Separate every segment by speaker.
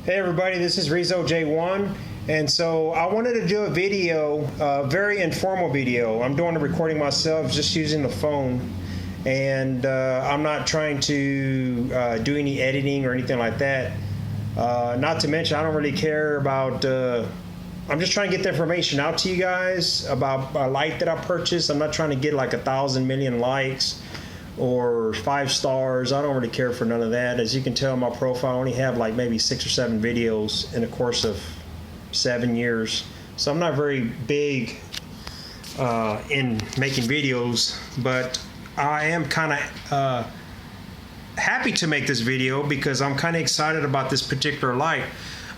Speaker 1: Hey everybody, this is Rizzo J1, and so I wanted to do a video, a very informal video. I'm doing the recording myself, just using the phone, and I'm not trying to do any editing or anything like that. Not to mention, I don't really care about, I'm just trying to get the information out to you guys about a light that I purchased. I'm not trying to get like 1,000 million likes or 5 stars. I don't really care for none of that. As you can tell, my profile, I only have like maybe 6 or 7 videos in the course of 7 years. So I'm not very big in making videos, but I am kind of happy to make this video because I'm kind of excited about this particular light.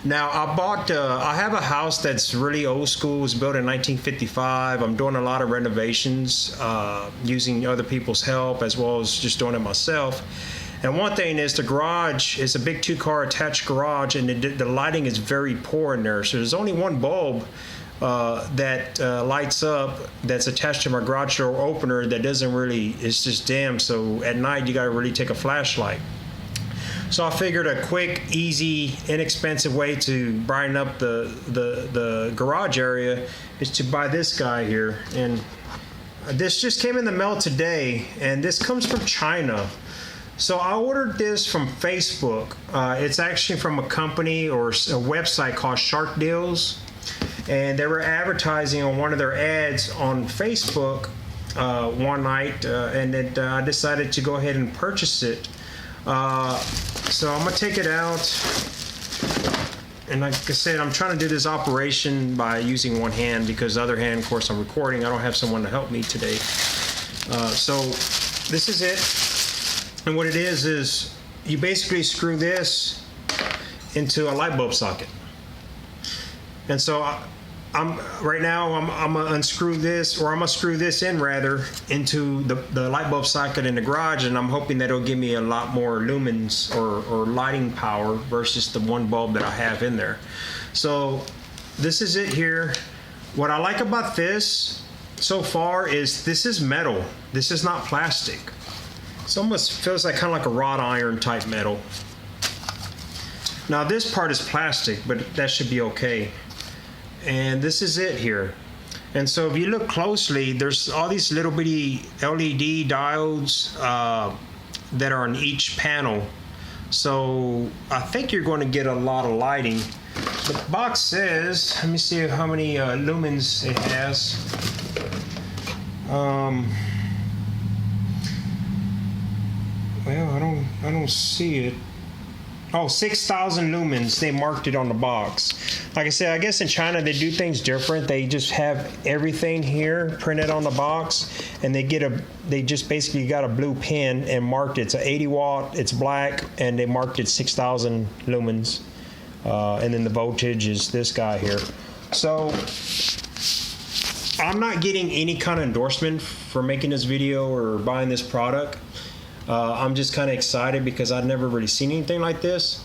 Speaker 1: Now, I have a house that's really old school. It was built in 1955. I'm doing a lot of renovations using other people's help as well as just doing it myself. And one thing is the garage is a big 2-car attached garage, and the lighting is very poor in there. So there's only one bulb that lights up that's attached to my garage door opener that doesn't really, it's just dim. So at night you gotta really take a flashlight. So I figured a quick, easy, inexpensive way to brighten up the garage area is to buy this guy here. And this just came in the mail today, and this comes from China. So I ordered this from Facebook. It's actually from a company or a website called Shark Deals, and they were advertising on one of their ads on Facebook one night, and I decided to go ahead and purchase it. So I'm gonna take it out, and like I said, I'm trying to do this operation by using one hand because the other hand, of course, I'm recording. I don't have someone to help me today. So this is it, and what it is you basically screw this into a light bulb socket. And so I'm gonna unscrew this, or I'm gonna screw this in rather into the light bulb socket in the garage, and I'm hoping that it'll give me a lot more lumens or lighting power versus the one bulb that I have in there. So this is it here. What I like about this so far is this is metal. This is not plastic. It almost feels like kind of like a wrought iron type metal. Now this part is plastic, but that should be okay. And this is it here. And so if you look closely, there's all these little bitty LED diodes that are on each panel. So I think you're going to get a lot of lighting. The box says, let me see how many lumens it has. Well, I don't see it. Oh, 6,000 lumens, they marked it on the box. Like I said, I guess in China they do things different. They just have everything here printed on the box, and they just basically got a blue pin and marked it. It's an 80 watt, it's black, and they marked it 6,000 lumens. And then the voltage is this guy here. So I'm not getting any kind of endorsement for making this video or buying this product. I'm just kind of excited because I've never really seen anything like this.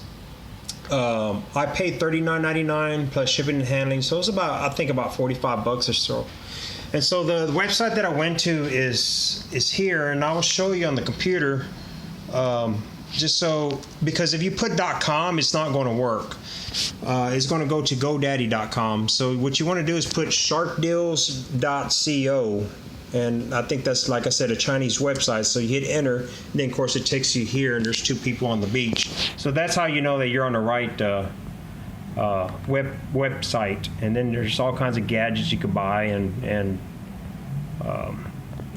Speaker 1: I paid $39.99 plus shipping and handling, so it's about, I think, about 45 bucks or so. And so the website that I went to is here, and I'll show you on the computer. Just so, because if you put .com, it's not going to work. It's going to go to GoDaddy.com. So what you want to do is put sharkdeals.co. And I think that's, like I said, a Chinese website. So you hit enter, and then of course it takes you here, and there's 2 people on the beach. So that's how you know that you're on the right website. And then there's all kinds of gadgets you could buy, and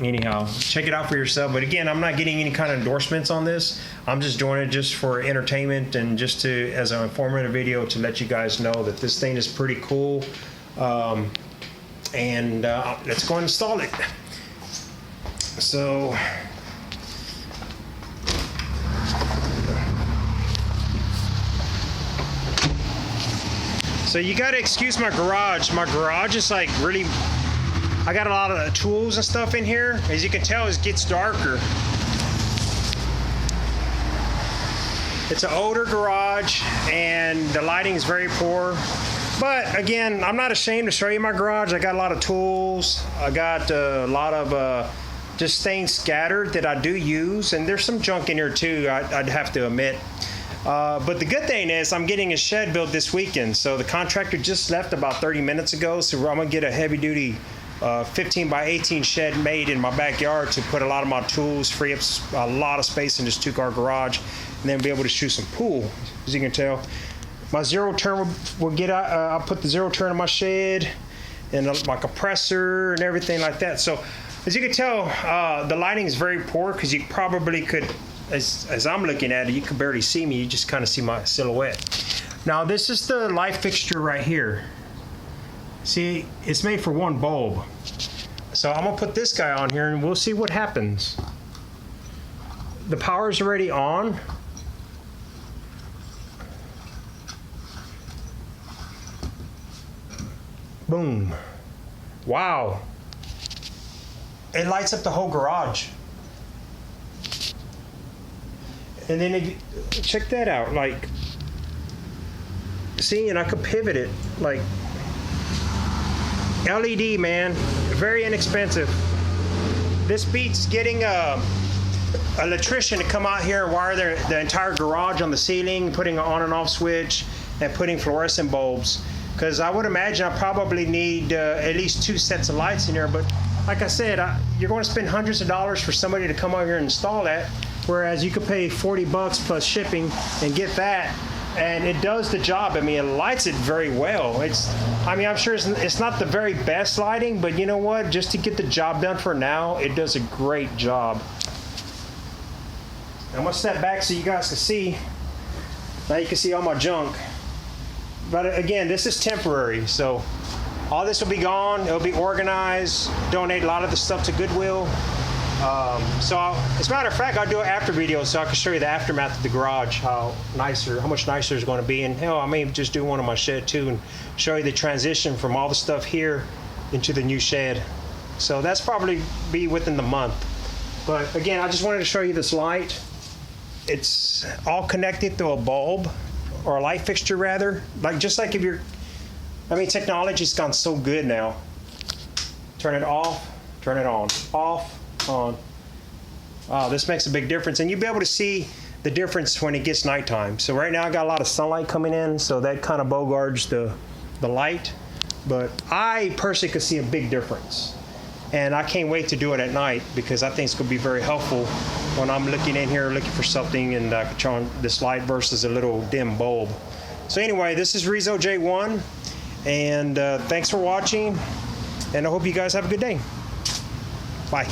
Speaker 1: anyhow, check it out for yourself. But again, I'm not getting any kind of endorsements on this. I'm just doing it just for entertainment and just to, as an informative video, to let you guys know that this thing is pretty cool. And let's go and install it. So you gotta excuse my garage. My garage is like really, I got a lot of tools and stuff in here. As you can tell, it gets darker. It's an older garage and the lighting is very poor. But again, I'm not ashamed to show you my garage. I got a lot of tools. I got a lot of just things scattered that I do use, and there's some junk in here too, I'd have to admit. But the good thing is I'm getting a shed built this weekend. So the contractor just left about 30 minutes ago. So I'm gonna get a heavy duty 15 by 18 shed made in my backyard to put a lot of my tools, free up a lot of space in this 2-car garage, and then be able to shoot some pool, as you can tell. My zero turn will get out, I'll put the zero turn in my shed and my compressor and everything like that. So as you can tell, the lighting is very poor because you probably could, as I'm looking at it, you can barely see me. You just kind of see my silhouette. Now this is the light fixture right here. See, it's made for one bulb. So I'm gonna put this guy on here and we'll see what happens. The power's already on. Boom. Wow. It lights up the whole garage. And then if you, check that out, like, see, and I could pivot it, like, LED, man, very inexpensive. This beats getting a electrician to come out here and wire the entire garage on the ceiling, putting an on and off switch, and putting fluorescent bulbs. Because I would imagine I probably need at least 2 sets of lights in there. But like I said, you're going to spend hundreds of dollars for somebody to come over here and install that. Whereas you could pay 40 bucks plus shipping and get that. And it does the job. I mean, it lights it very well. I mean, I'm sure it's not the very best lighting, but you know what? Just to get the job done for now, it does a great job. I'm going to step back so you guys can see. Now you can see all my junk. But again, this is temporary, so all this will be gone. It'll be organized. Donate a lot of the stuff to Goodwill. As a matter of fact, I'll do an after video so I can show you the aftermath of the garage, how much nicer it's going to be. And hell, I may just do one in my shed too and show you the transition from all the stuff here into the new shed. So that's probably be within the month. But again, I just wanted to show you this light. It's all connected to a bulb. Or a light fixture rather, just like if you're, I mean, technology's gone so good now. Turn it off, turn it on, off, on. Wow, this makes a big difference, and you'll be able to see the difference when it gets nighttime. So right now I got a lot of sunlight coming in, so that kind of bogards the light, but I personally could see a big difference. And I can't wait to do it at night because I think it's going to be very helpful when I'm looking in here looking for something and I can turn on this light versus a little dim bulb. So anyway, this is Rizzo J1, and thanks for watching, and I hope you guys have a good day. Bye.